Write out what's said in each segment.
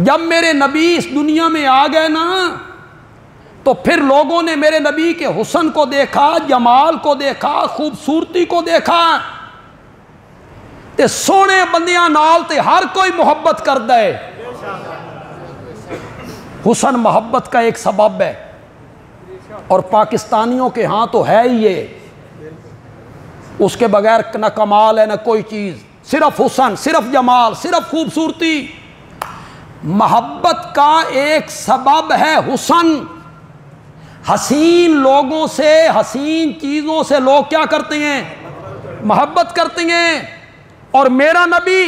جب میرے نبی اس دنیا میں آ گئے نا تو پھر لوگوں نے میرے نبی کے حسن کو دیکھا، جمال کو دیکھا، خوبصورتی کو دیکھا تے سونے بندیاں نال تے ہر کوئی محبت کر دے۔ حسن محبت کا ایک سبب ہے، اور پاکستانیوں کے ہاں تو ہے ہی یہ، اس کے بغیر نہ کمال ہے نہ کوئی چیز، صرف حسن، صرف جمال، صرف خوبصورتی۔ محبت کا ایک سبب ہے حسن۔ حسین لوگوں سے، حسین چیزوں سے لوگ کیا کرتے ہیں؟ محبت کرتے ہیں۔ اور میرا نبی،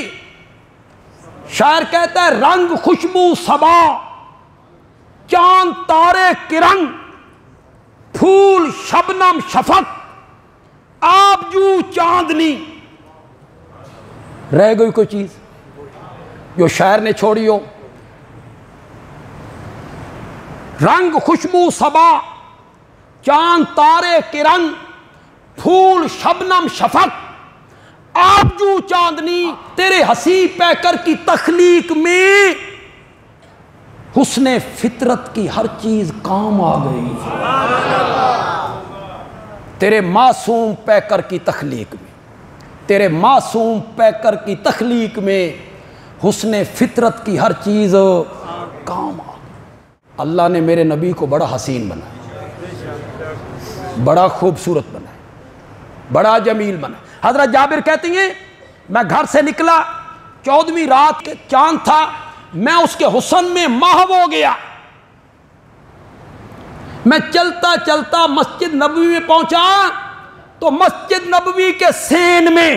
شاعر کہتا ہے رنگ خوشبو صبا، چاند تارے کرنگ، پھول شبنم شفق، آبجو چاندنی۔ رہ گئی کوئی چیز جو شاعر نے چھوڑی ہو؟ رنگ خوشبو صبا، چاند تارے کرنگ، پھول شبنم شفق، آبجو چاندنی۔ تیرے ہنسی پیکر کی تخلیق میں حسن فطرت کی ہر چیز کام آ گئی۔ تیرے معصوم پیکر کی تخلیق میں، تیرے معصوم پیکر کی تخلیق میں حسن فطرت کی ہر چیز کام آ گئی۔ اللہ نے میرے نبی کو بڑا حسین بنایا، بڑا خوبصورت بنایا، بڑا جمیل بنایا۔ حضرت جابر کہتی ہیں میں گھر سے نکلا، 14ویں رات کے چاند تھا، میں اس کے حسن میں محو ہو گیا۔ میں چلتا چلتا مسجد نبوی میں پہنچا تو مسجد نبوی کے سین میں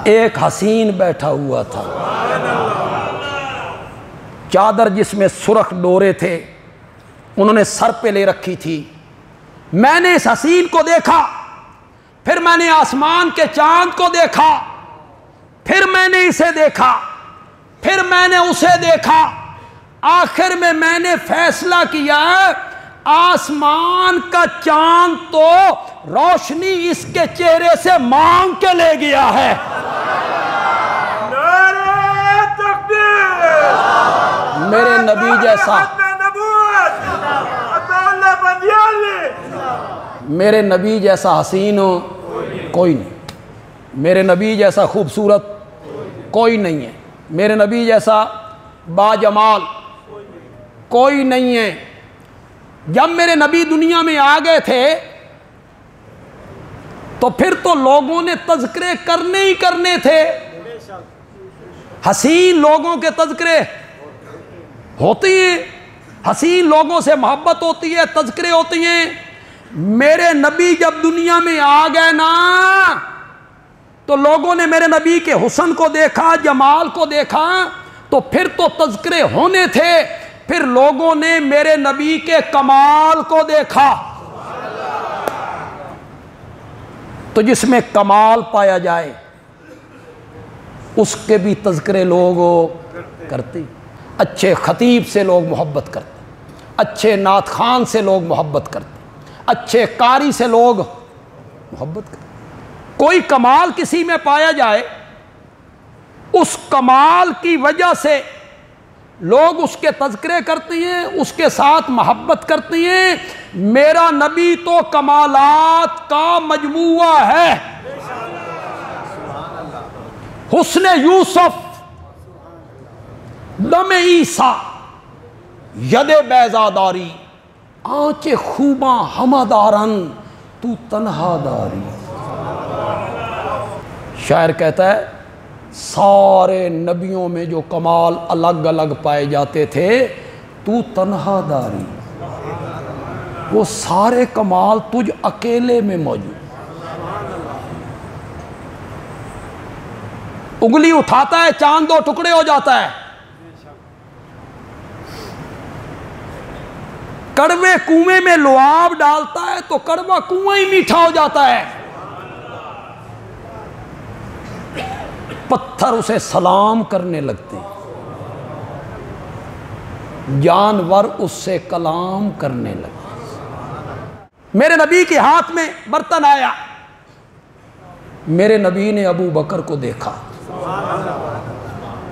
ایک حسین بیٹھا ہوا تھا، چادر جس میں سرخ ڈورے تھے انہوں نے سر پہ لے رکھی تھی۔ میں نے اس حسین کو دیکھا، پھر میں نے آسمان کے چاند کو دیکھا، پھر میں نے اسے دیکھا، پھر میں نے اسے دیکھا۔ آخر میں نے فیصلہ کیا آسمان کا چاند تو روشنی اس کے چہرے سے مانگ کے لے گیا ہے۔ نعرہ تکبیر! میرے نبی جیسا، میرے نبی جیسا حسین کوئی نہیں، میرے نبی جیسا خوبصورت کوئی نہیں ہے، میرے نبی جیسا باجمال کوئی نہیں ہے۔ جب میرے نبی دنیا میں آ گئے تھے تو پھر تو لوگوں نے تذکرے کرنے ہی کرنے تھے۔ حسین لوگوں کے تذکرے ہوتی ہیں، حسین لوگوں سے محبت ہوتی ہے، تذکرے ہوتی ہیں۔ میرے نبی جب دنیا میں آ گئے نا تو لوگوں نے میرے نبی کے حسن کو دیکھا، جمال کو دیکھا، تو پھر تو تذکرے ہونے تھے۔ پھر لوگوں نے میرے نبی کے کمال کو دیکھا، تو جس میں کمال پایا جائے اس کے بھی تذکرے لوگ کرتے۔ اچھے خطیب سے لوگ محبت کرتے، اچھے نعت خوان سے لوگ محبت کرتے، اچھے قاری سے لوگ محبت کرتے۔ کوئی کمال کسی میں پایا جائے، اس کمال کی وجہ سے لوگ اس کے تذکرے کرتے ہیں، اس کے ساتھ محبت کرتے ہیں۔ میرا نبی تو کمالات کا مجموعہ ہے۔ حسن یوسف، دم عیسیٰ، ید بیضاداری، آنچ خوباں ہمادارن تو تنہا داری۔ شاعر کہتا ہے سارے نبیوں میں جو کمال الگ الگ پائے جاتے تھے تو تنہا داری، وہ سارے کمال تجھ اکیلے میں موجود۔ انگلی اٹھاتا ہے چاند دو ٹکڑے ہو جاتا ہے، کڑوے کنویں میں لعاب ڈالتا ہے تو کڑوا کنواں ہی میٹھا ہو جاتا ہے۔ پتھر اسے سلام کرنے لگتے ہیں، جانور اس سے کلام کرنے لگتے ہیں۔ میرے نبی کے ہاتھ میں برتن آیا، میرے نبی نے ابو بکر کو دیکھا،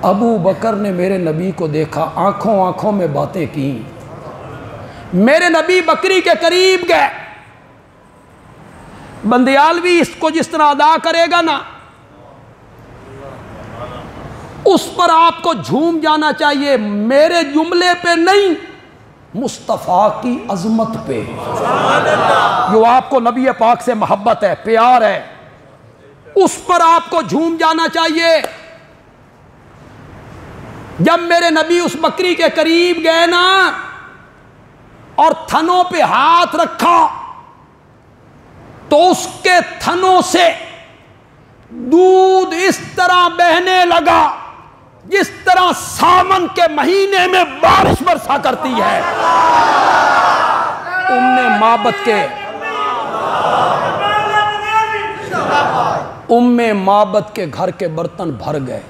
ابو بکر نے میرے نبی کو دیکھا، آنکھوں آنکھوں میں باتیں کی، میرے نبی بکری کے قریب گئے۔ بندیالوی اس کو جس طرح ادا کرے گا نا، اس پر آپ کو جھوم جانا چاہیے، میرے جملے پہ نہیں، مصطفیٰ کی عظمت پہ، جو آپ کو نبی پاک سے محبت ہے، پیار ہے، اس پر آپ کو جھوم جانا چاہیے۔ جب میرے نبی اس بکری کے قریب گئے نا اور تھنوں پہ ہاتھ رکھا تو اس کے تھنوں سے دودھ اس طرح بہنے لگا جس طرح ساون کے مہینے میں بارش برسا کرتی ہے۔ ام معبد کے گھر کے برتن بھر گئے۔